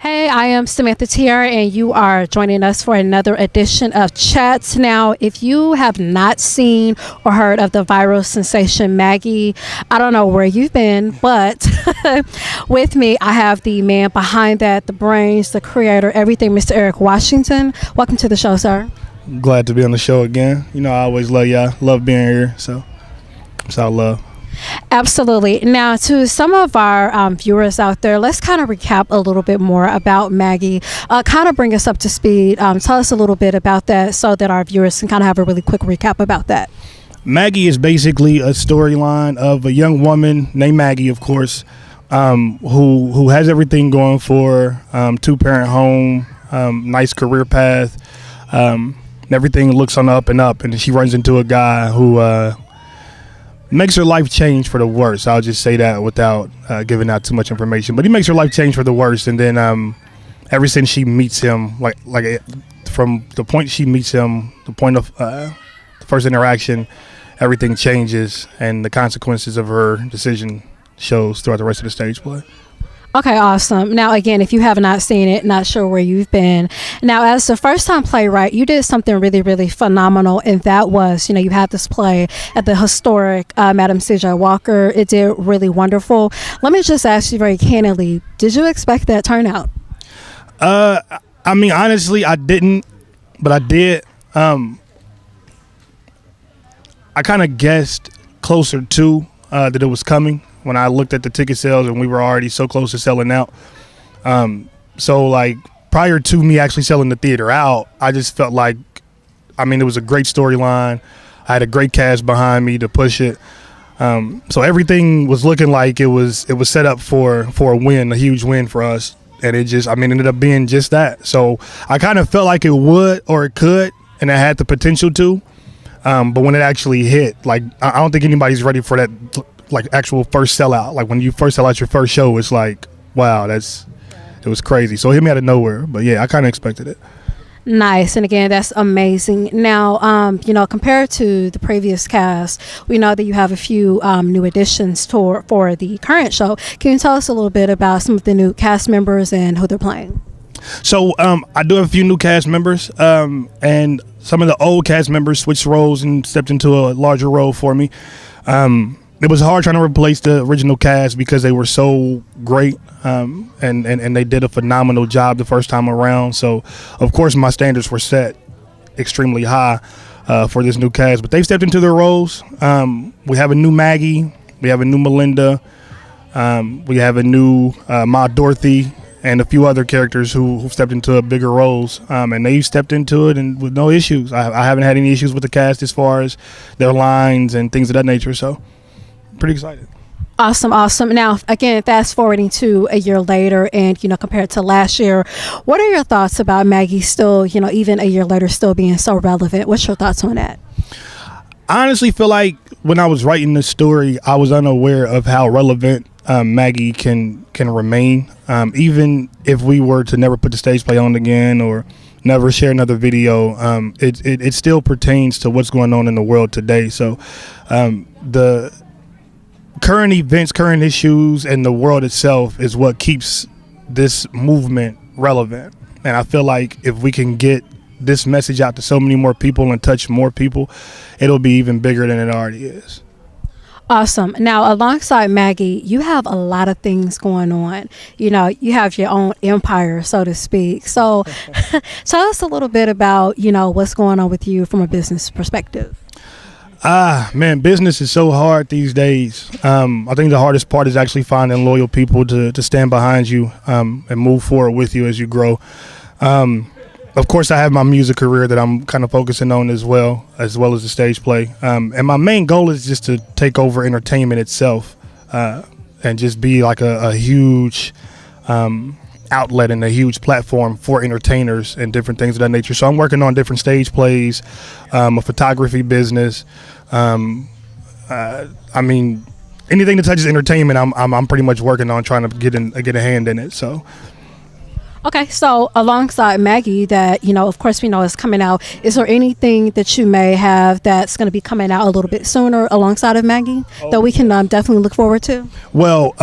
Hey, I am Samantha Tiara, and you are joining us for another edition of Chats. Now, if you have not seen or heard of the viral sensation Maggie, I don't know where you've been, but with me, I have the man behind that, the brains, the creator, everything, Mr. Eric Washington. Welcome to the show, sir. Glad to be on the show again. You know, I always love y'all. Love being here, so it's all love. Absolutely. Now, to some of our viewers out there, let's kind of recap a little bit more about Maggie. Kind of bring us up to speed. Tell us a little bit about that so that our viewers can kind of have a really quick recap about that. Maggie is basically a storyline of a young woman named Maggie, of course, who has everything going for her. Two-parent home, nice career path. Everything looks on the up and up, and she runs into a guy who makes her life change for the worse. I'll just say that without giving out too much information. But he makes her life change for the worse, and then ever since she meets him, from the point she meets him, the point of the first interaction, everything changes, and the consequences of her decision shows throughout the rest of the stage play. Okay, awesome. Now, again, if you have not seen it, not sure where you've been. Now, as a first-time playwright, you did something really, really phenomenal, and that was, you had this play at the historic Madam C.J. Walker. It did really wonderful. Let me just ask you very candidly, did you expect that turnout? I mean, honestly, I didn't, but I did. I kind of guessed closer to that it was coming when I looked at the ticket sales and we were already so close to selling out. So like prior to me actually selling the theater out, I just felt like, it was a great storyline. I had a great cast behind me to push it. So everything was looking like it was set up for a win, a huge win for us. And it just, ended up being just that. So I kind of felt like it would or it could, and it had the potential to. But when it actually hit, I don't think anybody's ready for that, actual first sellout. Like when you first sell out your first show, it's like, wow, it was crazy. So it hit me out of nowhere. But yeah, I kind of expected it. Nice. And again, that's amazing. Now, compared to the previous cast, we know that you have a few new additions for the current show. Can you tell us a little bit about some of the new cast members and who they're playing? So I do have a few new cast members, and some of the old cast members switched roles and stepped into a larger role for me. It was hard trying to replace the original cast because they were so great, and they did a phenomenal job the first time around. So, of course, my standards were set extremely high for this new cast. But they've stepped into their roles. We have a new Maggie. We have a new Melinda. We have a new Ma Dorothy and a few other characters who stepped into bigger roles. And they stepped into it and with no issues. I haven't had any issues with the cast as far as their lines and things of that nature. So pretty excited. Awesome. Now, again, fast forwarding to a year later and, compared to last year, what are your thoughts about Maggie still, even a year later, still being so relevant? What's your thoughts on that? I honestly feel like when I was writing this story, I was unaware of how relevant Maggie can remain. Even if we were to never put the stage play on again or never share another video, it still pertains to what's going on in the world today. So the current events, current issues, and the world itself is what keeps this movement relevant. And I feel like if we can get this message out to so many more people and touch more people, it'll be even bigger than it already is. Awesome. Now, alongside Maggie, you have a lot of things going on. You have your own empire, so to speak. So tell us a little bit about, what's going on with you from a business perspective. Man, business is so hard these days. I think the hardest part is actually finding loyal people to stand behind you and move forward with you as you grow. Of course, I have my music career that I'm kind of focusing on as well as the stage play. And my main goal is just to take over entertainment itself and just be like a huge outlet and a huge platform for entertainers and different things of that nature. So I'm working on different stage plays, a photography business. Anything that touches entertainment, I'm pretty much working on trying to get a hand in it. So. Okay, so alongside Maggie that, of course we know is coming out, is there anything that you may have that's going to be coming out a little bit sooner alongside of Maggie that we can definitely look forward to? Well,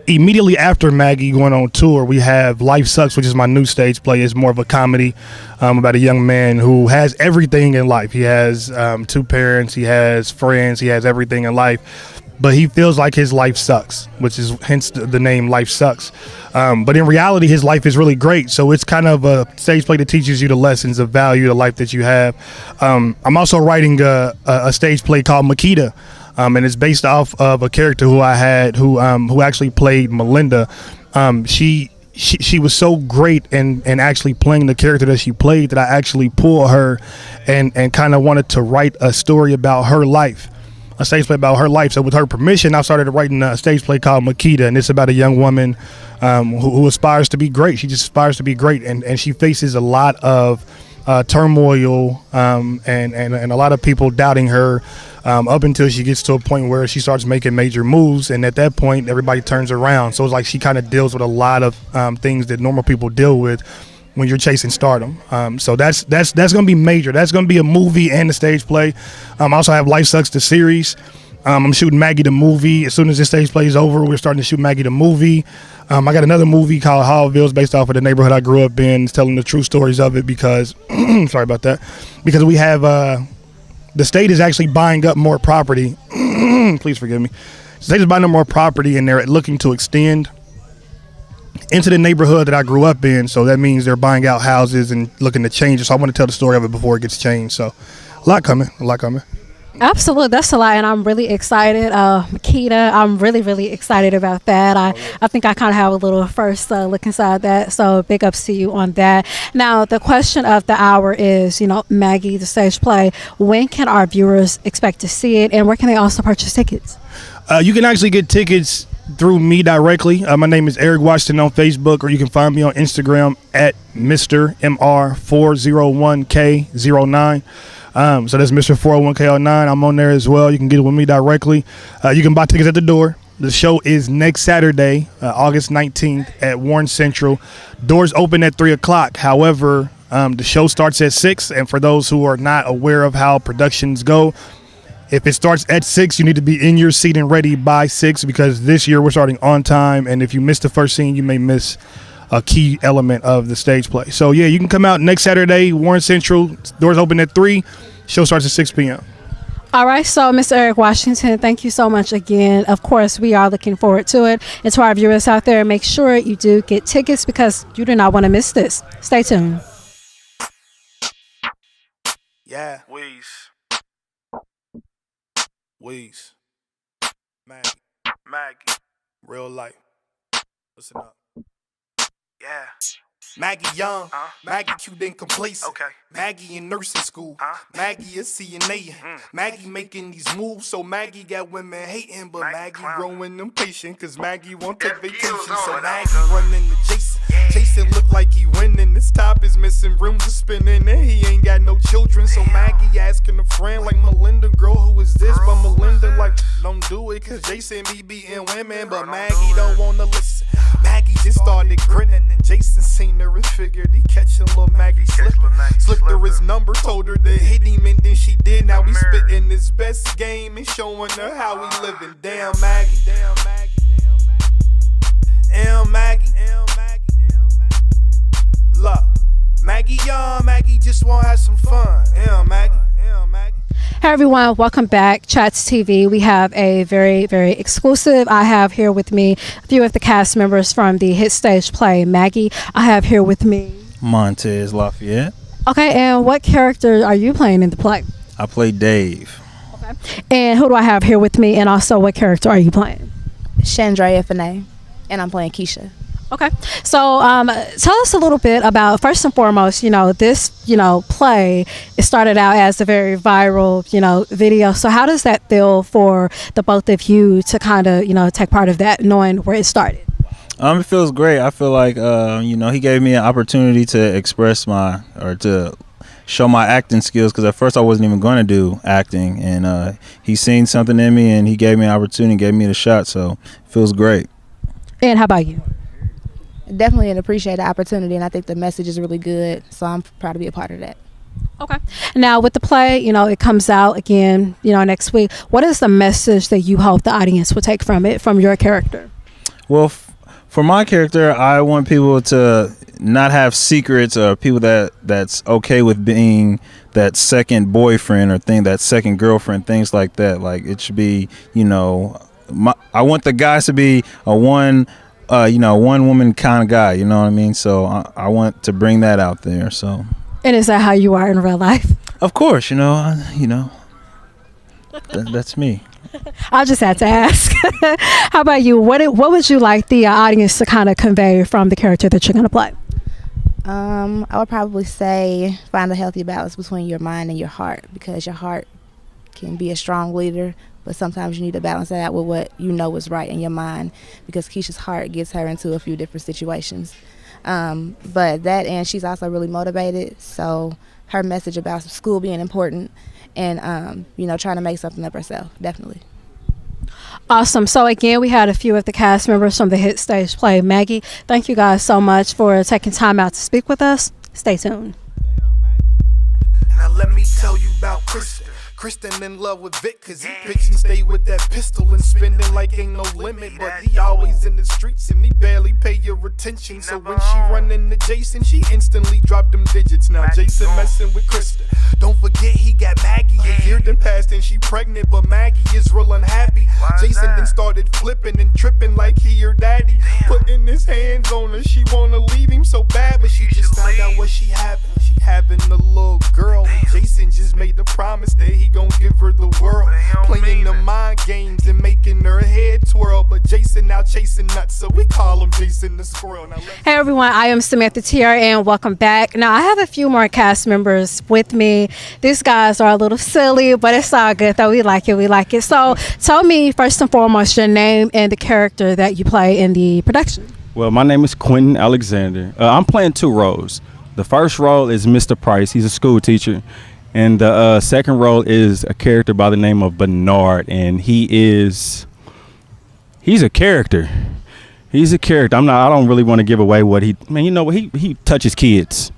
immediately after Maggie going on tour, we have Life Sucks, which is my new stage play. It's more of a comedy about a young man who has everything in life. He has 2 parents, he has friends, he has everything in life, but he feels like his life sucks, which is hence the name Life Sucks. But in reality, his life is really great. So it's kind of a stage play that teaches you the lessons of value, the life that you have. I'm also writing a stage play called Makita. And it's based off of a character who I had who actually played Melinda. She was so great and actually playing the character that she played that I actually pulled her and kind of wanted to write a story about her life, a stage play about her life. So with her permission, I started writing a stage play called Makita, and it's about a young woman who aspires to be great. She just aspires to be great, and she faces a lot of turmoil and a lot of people doubting her up until she gets to a point where she starts making major moves, and at that point everybody turns around. So it's like she kind of deals with a lot of things that normal people deal with when you're chasing stardom. So that's gonna be major. That's gonna be a movie and a stage play. I also have Life Sucks the series. I'm shooting Maggie the movie. As soon as this stage play is over, we're starting to shoot Maggie the movie. I got another movie called Hallville, based off of the neighborhood I grew up in. It's telling the true stories of it because sorry about that, because we have the state is actually buying up more property. Please forgive me. The state is buying up more property, and they're looking to extend into the neighborhood that I grew up in. So that means they're buying out houses and looking to change it. So I want to tell the story of it before it gets changed. So a lot coming. Absolutely, that's a lot, and I'm really excited. Makita, I'm really excited about that. I think I kind of have a little first look inside that, so big ups to you on that. Now, the question of the hour is, Maggie, the stage play, when can our viewers expect to see it, and where can they also purchase tickets? You can actually get tickets through me directly. My name is Eric Washington on Facebook, or you can find me on Instagram at Mr. MR401K09. So that's Mr. 401K09. I'm on there as well. You can get it with me directly. You can buy tickets at the door. The show is next Saturday, August 19th at Warren Central. Doors open at 3 o'clock. However, the show starts at 6. And for those who are not aware of how productions go, if it starts at 6, you need to be in your seat and ready by 6, because this year we're starting on time. And if you miss the first scene, you may miss a key element of the stage play. So yeah, you can come out next Saturday, Warren Central. Doors open at 3. Show starts at 6 p.m. All right, so Mr. Eric Washington, thank you so much again. Of course, we are looking forward to it. And to our viewers out there, make sure you do get tickets because you do not want to miss this. Stay tuned. Yeah. Weeze. Maggie. Real life. Listen up. Yeah. Maggie young, Maggie cute and complacent. Okay. Maggie in nursing school, Maggie is CNA. Maggie making these moves, so Maggie got women hating, but Maggie growing impatient, cause Maggie won't take vacation. So Maggie running to Jason. Jason look like he winning. This top is missing, rims are spinning, and he ain't got no children. So Maggie asking a friend like Melinda, girl, who is this? But Melinda like, don't do it, cause Jason be beating women, but Maggie don't wanna listen. Maggie just started grinning, and Jason seen her and figured he catching little Maggie slipping. Slipped her his number, told her to hit him, and then she did. Now he spitting his best game and showing her how he living. Damn Maggie, damn Maggie, damn Maggie, damn Maggie. Look, Maggie young, Maggie just wanna have some fun. Damn Maggie, damn Maggie. Hey everyone, welcome back. CHATS TV. We have a very exclusive. I have here with me a few of the cast members from the hit stage play Maggie. I have here with me Montez Lafayette. Okay, and what character are you playing in the play? I play Dave. Okay. And who do I have here with me, and also what character are you playing? Chandrea Fanay, and I'm playing Keisha. Okay, so tell us a little bit about, first and foremost, this, play, it started out as a very viral, video. So how does that feel for the both of you to kind of, take part of that, knowing where it started? It feels great. I feel like, he gave me an opportunity to express to show my acting skills, because at first I wasn't even going to do acting, and he seen something in me and he gave me an opportunity, gave me the shot, so it feels great. And how about you? Definitely appreciate the opportunity, and I think the message is really good, so I'm proud to be a part of that. Okay. Now with the play, it comes out again, next week. What is the message that you hope the audience will take from it, from your character? Well, For my character, I want people to not have secrets, or people that's okay with being that second boyfriend or that second girlfriend, things like that. Like, it should be, I want the guys to be a one woman kind of guy. You know what I mean? So I want to bring that out there. So. And is that how you are in real life? Of course, that's me. I just had to ask. How about you? What would you like the audience to kind of convey from the character that you're going to play? I would probably say find a healthy balance between your mind and your heart, because your heart can be a strong leader, but sometimes you need to balance that out with what you know is right in your mind, because Keisha's heart gets her into a few different situations. But that, and she's also really motivated, so her message about school being important and trying to make something of herself, definitely. Awesome. So again, we had a few of the cast members from the hit stage play Maggie. Thank you guys so much for taking time out to speak with us. Stay tuned. Now let me tell you about Kristen. Kristen in love with Vic, cause he bitch and stay with that pistol and spending like ain't no limit. But he always in the streets and he barely pay your attention. So when she run into Jason, she instantly drop them digits. Now Jason messing with Kristen. Don't forget he got Maggie. A year done passed and she pregnant, but Maggie is real unhappy. Jason then started flipping and tripping like he her daddy. Putting his hands on her, she wanna leave him so bad, but she just found out what she having. She having a little girl. And Jason just made the promise that he gon' give her the world. Playing the mind games and making her head twirl. But Jason now chasing nuts, so we call him Jason the Squirrel. Hey everyone, I am Samantha Tiara and welcome back. Now I have a few more cast members with me. These guys are a little silly, but it's all good though. We like it. So tell me first and foremost your name and the character that you play in the production. Well, my name is Quentin Alexander. I'm playing two roles. The first role is Mr. Price. He's a school teacher. And the second role is a character by the name of Bernard, and he's a character. He's a character. I don't really want to give away what he touches kids.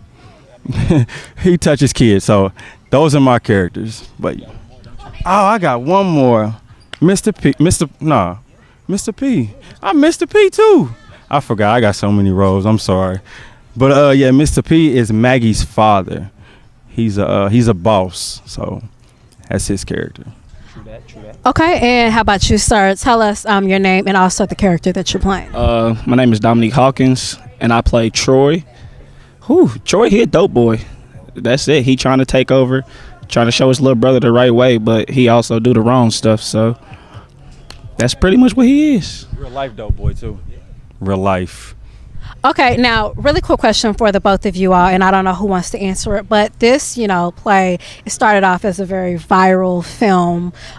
He touches kids. So those are my characters. But I got one more. Mr. P. I'm Mr. P too. I forgot. I got so many roles. I'm sorry. But Mr. P is Maggie's father. He's a boss, so that's his character. True that. Okay, and how about you, sir? Tell us your name and also the character that you're playing. My name is Dominique Hawkins, and I play Troy. Troy, he a dope boy. That's it. He trying to take over, trying to show his little brother the right way, but he also do the wrong stuff. So that's pretty much what he is. Real life dope boy too. Real life. Okay, now, really quick question for the both of you all, and I don't know who wants to answer it, but this, play, it started off as a very viral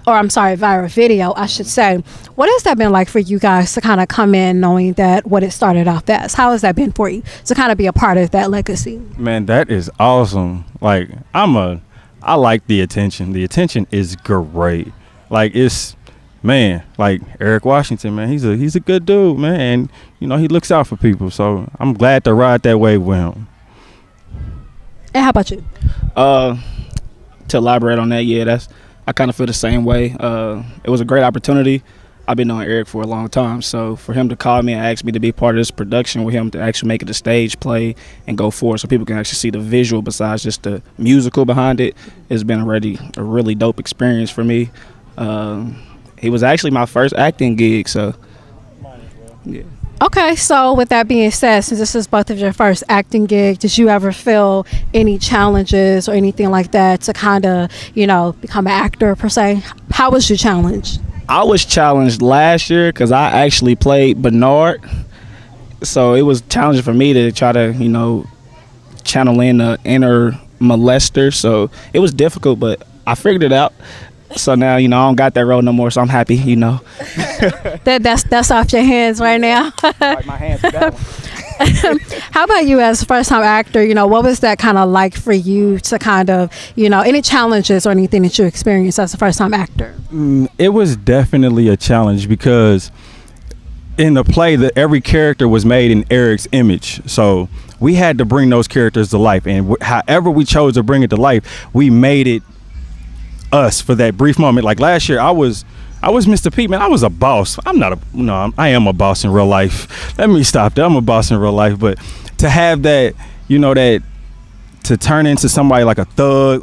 viral video, I should say. What has that been like for you guys to kind of come in knowing that what it started off as? How has that been for you to kind of be a part of that legacy? Man, that is awesome. Like, I like the attention. The attention is great. Like, like Eric Washington, man, he's a good dude, man, and he looks out for people. So I'm glad to ride that way with him. And how about you? To elaborate on that, I kind of feel the same way. It was a great opportunity. I've been knowing Eric for a long time, so for him to call me and ask me to be part of this production with him, to actually make it a stage play and go forward so people can actually see the visual besides just the musical behind it, has been already a really dope experience for me. He was actually my first acting gig, so yeah. Okay, so with that being said, since this is both of your first acting gig, did you ever feel any challenges or anything like that to kind of, become an actor per se? How was you challenged? I was challenged last year because I actually played Bernard, so it was challenging for me to try to, channel in the inner molester, so it was difficult, but I figured it out. So now, I don't got that role no more, so I'm happy, That's off your hands right now. Like my hands with that one. How about you as a first-time actor? What was that kind of like for you to kind of, any challenges or anything that you experienced as a first-time actor? It was definitely a challenge because in the play, every character was made in Eric's image. So we had to bring those characters to life. And however we chose to bring it to life, we made it us for that brief moment. Like last year, I was I was Mr. P, man. I was a boss. I'm not a no. I am a boss in real life. Let me stop there. I'm a boss in real life, but to have that, that to turn into somebody like a thug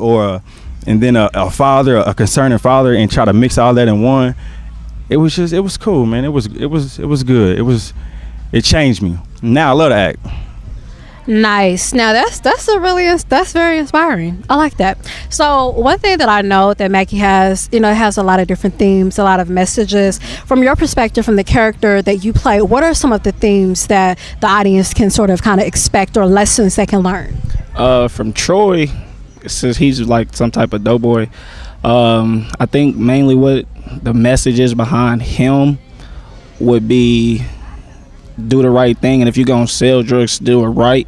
and then a father, a concerning father, and try to mix all that in one, it was cool, man. It was good. It changed me. Now I love to act. Nice. Now that's very inspiring. I like that. So one thing that I know that Maggie has, it has a lot of different themes, a lot of messages. From your perspective, from the character that you play, what are some of the themes that the audience can sort of kind of expect, or lessons they can learn? From Troy, since he's like some type of doughboy, I think mainly what the message is behind him would be do the right thing, and if you're gonna sell drugs, do it right.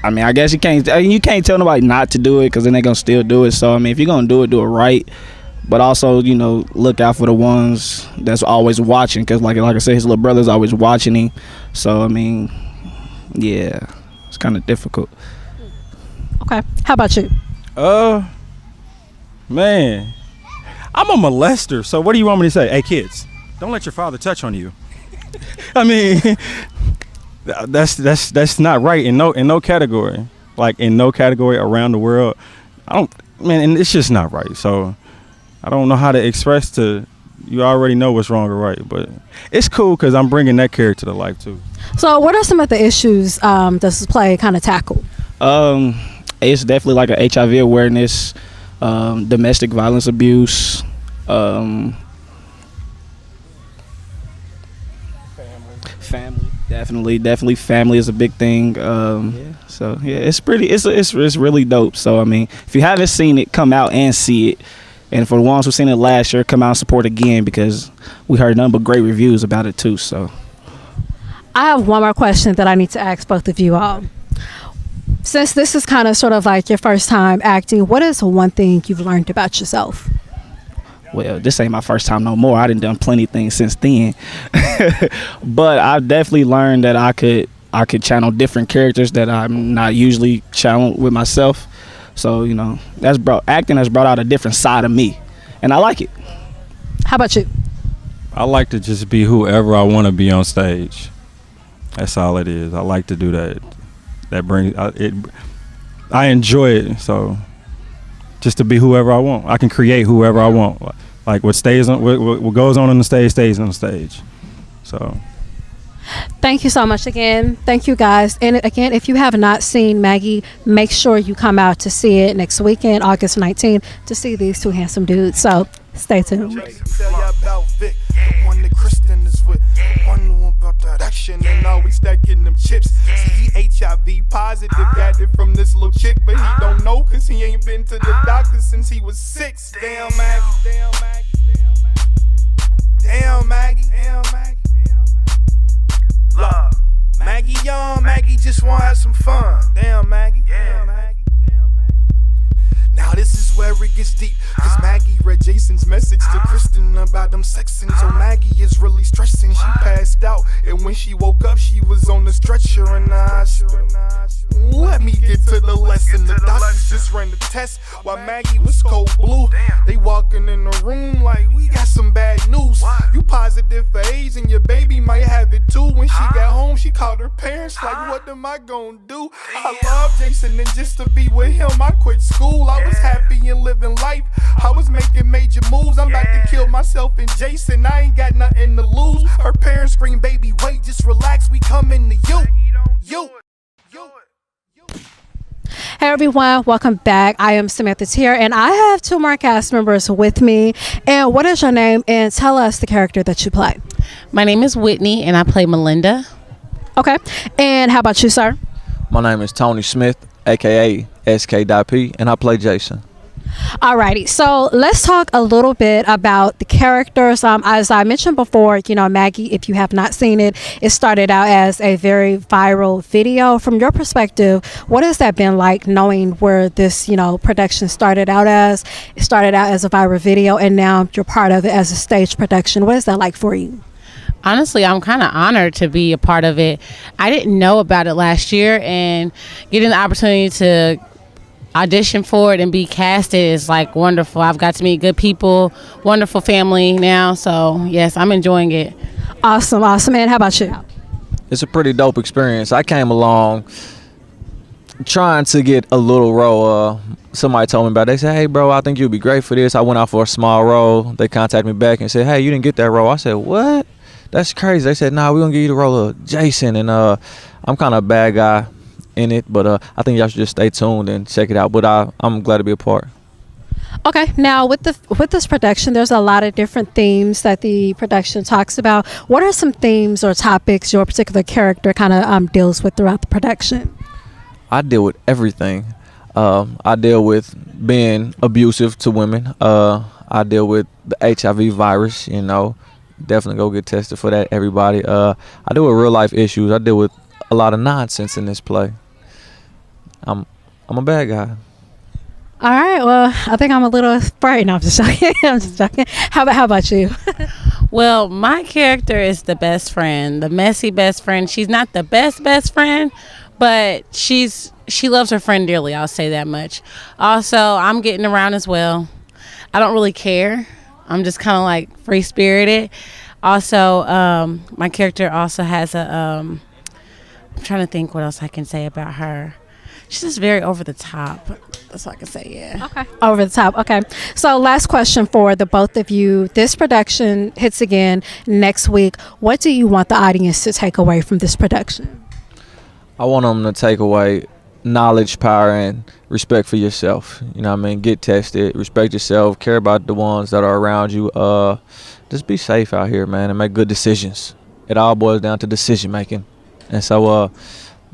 I mean, I guess you can't tell nobody not to do it, because then they're gonna still do it. So I mean, if you're gonna do it right, but also look out for the ones that's always watching, because like I said, his little brother's always watching him. So I mean, yeah, it's kind of difficult. Okay, how about you? Man, I'm a molester, so what do you want me to say? Hey kids, don't let your father touch on you. I mean, that's not right in no category. Like in no category around the world. And it's just not right. So I don't know how to express to you. Already know what's wrong or right, but it's cool because I'm bringing that character to life too. So what are some of the issues this play kind of tackle? It's definitely like a HIV awareness, domestic violence abuse, family, definitely family is a big thing. So yeah, it's really dope. So I mean, if you haven't seen it, come out and see it. And for the ones who seen it last year, come out and support again, because we heard nothing but great reviews about it too. So I have one more question that I need to ask both of you all. Since this is kind of sort of like your first time acting, what is one thing you've learned about yourself? Well, this ain't my first time no more. I done plenty of things since then. But I've definitely learned that I could channel different characters that I'm not usually channeling with myself. So, acting has brought out a different side of me, and I like it. How about you? I like to just be whoever I want to be on stage. That's all it is. I like to do that. That brings it. I enjoy it. So just to be whoever I want. I can create whoever I want. Like what goes on the stage stays on the stage. So thank you so much again. Thank you guys. And again, if you have not seen Maggie, make sure you come out to see it next weekend, August 19th, to see these two handsome dudes. So stay tuned. And always stacking them chips. See, he HIV positive, got it from this little chick, but he don't know, cause he ain't been to the doctor since he was 6. Damn Maggie, damn Maggie, damn Maggie, damn Maggie. Love, Maggie young, Maggie just wanna have some fun. Damn Maggie, damn Maggie. Now this is where it gets deep, cause Maggie read Jason's message to Kristen about them sexing. So Maggie is really stressing, she passed out, and when she woke up she was on the stretcher in the hospital. Let me get to the lesson. The doctors just ran the test while Maggie was cold blue. They walking in the room like, we got some bad news. You positive for AIDS and your baby might have it too. When she got home she called her parents like, what am I gonna do? I love Jason, and just to be with him I quit school. I was happy and living life, I was making major moves. I'm about to kill myself and Jason, I ain't got nothing to lose. Her parents scream, baby wait, just relax, we coming to you. Hey everyone, welcome back. I am Samantha Tiara, and I have two more cast members with me. And what is your name, and tell us the character that you play? My name is Whitney, and I play Melinda. Okay, and how about you, sir? My name is Tony Smith, aka SK.P, and I play Jason. Alrighty, so let's talk a little bit about the characters. As I mentioned before, Maggie, if you have not seen it, it started out as a very viral video. From your perspective, what has that been like, knowing where this, production started out as? It started out as a viral video, and now you're part of it as a stage production. What is that like for you? Honestly, I'm kind of honored to be a part of it. I didn't know about it last year, and getting the opportunity to audition for it and be casted is like wonderful. I've got to meet good people, wonderful family now. So yes, I'm enjoying it. Awesome. And how about you? It's a pretty dope experience. I came along trying to get a little role. Somebody told me about it. They said, hey, bro, I think you'd be great for this. I went out for a small role. They contacted me back and said, hey, you didn't get that role. I said, what? That's crazy. They said, nah, we're going to give you the role of Jason. And I'm kind of a bad guy in it, but I think y'all should just stay tuned and check it out. But I'm glad to be a part. Okay, now with this production, there's a lot of different themes that the production talks about. What are some themes or topics your particular character kind of deals with throughout the production? I deal with everything. I deal with being abusive to women. I deal with the HIV virus, you know. Definitely go get tested for that, everybody. I deal with real life issues. I deal with a lot of nonsense in this play. I'm a bad guy. All right. Well, I think I'm a little afraid. No, I'm just joking. How about you? Well, my character is the best friend, the messy best friend. She's not the best friend, but she loves her friend dearly. I'll say that much. Also, I'm getting around as well. I don't really care. I'm just kind of like free spirited. Also, my character also has a. I'm trying to think what else I can say about her. She's just very over the top. That's all I can say, yeah. Okay. Over the top. Okay. So last question for the both of you. This production hits again next week. What do you want the audience to take away from this production? I want them to take away knowledge, power, and respect for yourself. You know what I mean? Get tested, respect yourself, care about the ones that are around you. Just be safe out here, man, and make good decisions. It all boils down to decision making. And so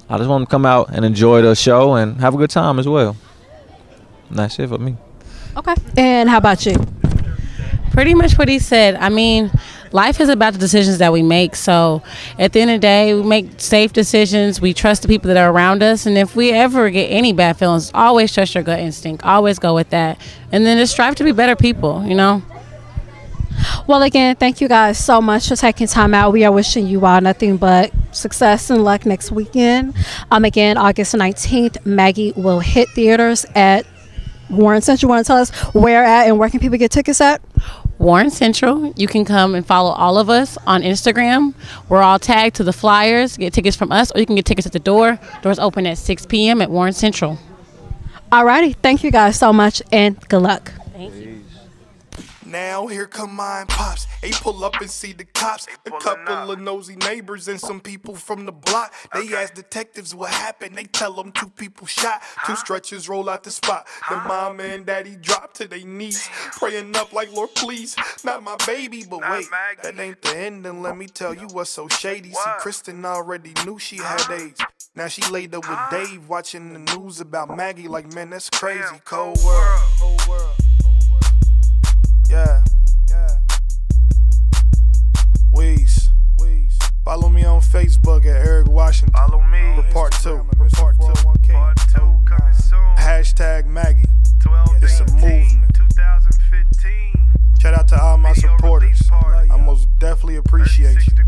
I just want them to come out and enjoy the show and have a good time as well. And that's it for me. Okay. And how about you? Pretty much what he said. I mean, life is about the decisions that we make. So at the end of the day, we make safe decisions. We trust the people that are around us. And if we ever get any bad feelings, always trust your gut instinct. Always go with that. And then just strive to be better people, you know? Well, again, thank you guys so much for taking time out. We are wishing you all nothing but success and luck next weekend. Again, August 19th, Maggie will hit theaters at Warren Central. You want to tell us where at and where can people get tickets at? Warren Central. You can come and follow all of us on Instagram. We're all tagged to the flyers. Get tickets from us, or you can get tickets at the door. Doors open at 6 p.m. at Warren Central. Alrighty. Thank you guys so much and good luck. Thank you. Now here come mine pops. They pull up and see the cops. A couple of nosy neighbors and some people from the block. They ask detectives what happened. They tell them 2 people shot. 2 stretchers roll out the spot. The mama and daddy drop to their knees, praying up like, Lord, please, not my baby. But wait, that ain't the ending. Let me tell you what's so shady. See, Kristen already knew she had AIDS. Now she laid up with Dave, watching the news about Maggie. Like, man, that's crazy. Cold world. Yeah. Weez. Follow me on Facebook at Eric Washington. Follow me. For part 2. Coming soon. Hashtag Maggie. It's a movement. 2015. Shout out to all my supporters. I most definitely appreciate you.